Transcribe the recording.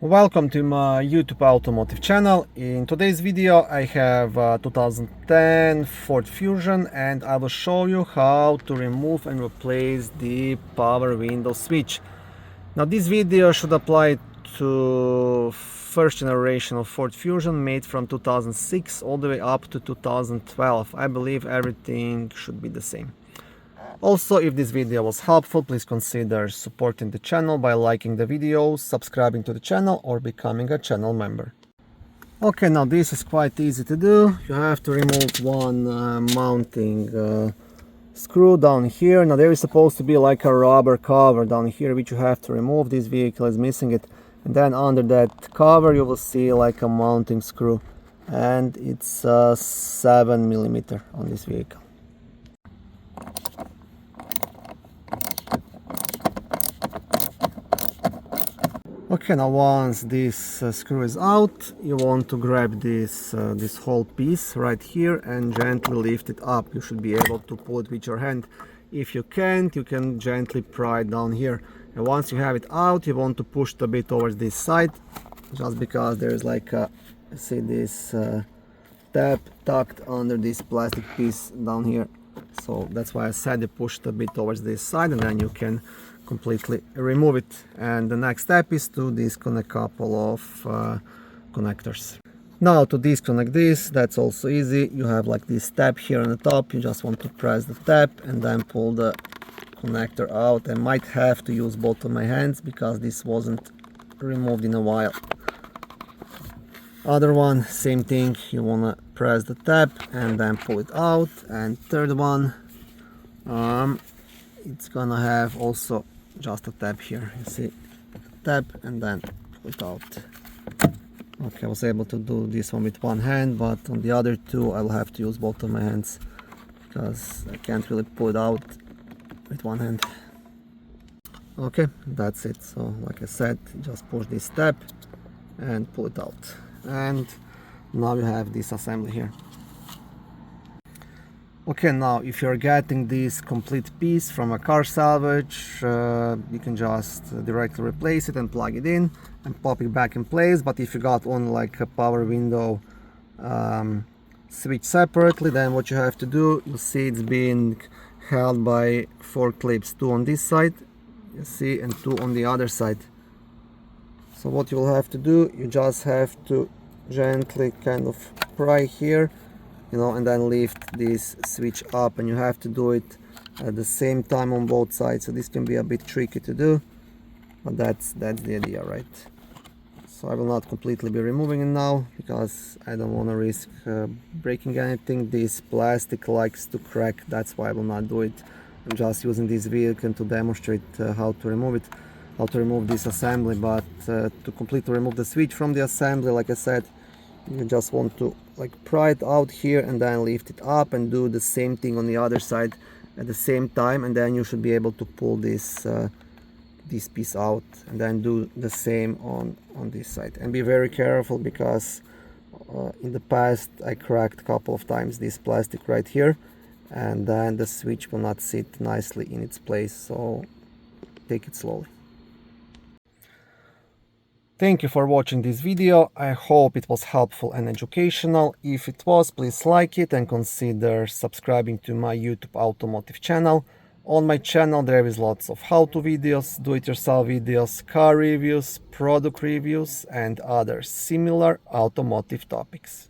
Welcome to my YouTube automotive channel. In today's video I have a 2010 Ford Fusion and I will show you how to remove and replace the power window switch. Now this video should apply to first generation of Ford Fusion made from 2006 all the way up to 2012. I believe everything should be the same. Also, if this video was helpful, please consider supporting the channel by liking the video, subscribing to the channel or becoming a channel member. Okay, now this is quite easy to do. You have to remove one mounting screw down here. Now there is supposed to be like a rubber cover down here which you have to remove. This vehicle is missing it. And then under that cover you will see like a mounting screw. And it's 7 millimeter on this vehicle. Okay, now once this screw is out, you want to grab this whole piece right here and gently lift it up. You should be able to pull it with your hand. If you can't, you can gently pry it down here. And once you have it out, you want to push it a bit towards this side, just because there's like a, see this tab tucked under this plastic piece down here. So that's why I said you push it a bit towards this side and then you can completely remove it. And the next step is to disconnect a couple of connectors. Now to disconnect this, that's also easy. You have like this tab here on the top. You just want to press the tab and then pull the connector out. I might have to use both of my hands because this wasn't removed in a while. Other one, same thing, you want to press the tab and then pull it out. And third one, it's gonna have also just a tab here, you see, tab and then pull it out. Okay, I was able to do this one with one hand, but on the other two I'll have to use both of my hands because I can't really pull it out with one hand. Okay, that's it. So like I said, just push this tab and pull it out. And now you have this assembly here. Okay, now if you're getting this complete piece from a car salvage, you can just directly replace it and plug it in and pop it back in place. But if you got only like a power window switch separately, then what you have to do, you see it's being held by 4 clips, 2 on this side, you see, and 2 on the other side. So what you will have to do, you just have to gently kind of pry here, you know, and then lift this switch up, and you have to do it at the same time on both sides. So this can be a bit tricky to do, but that's the idea, right? So I will not completely be removing it now because I don't want to risk breaking anything. This plastic likes to crack, that's why I will not do it. I'm just using this vehicle to demonstrate how to remove it, how to remove this assembly. But to completely remove the switch from the assembly, like I said, you just want to like pry it out here and then lift it up and do the same thing on the other side at the same time, and then you should be able to pull this this piece out and then do the same on this side. And be very careful because in the past I cracked a couple of times this plastic right here, and then the switch will not sit nicely in its place, so take it slowly. Thank you for watching this video. I hope it was helpful and educational. If it was, please like it and consider subscribing to my YouTube automotive channel. On my channel there is lots of how-to videos, do-it-yourself videos, car reviews, product reviews and other similar automotive topics.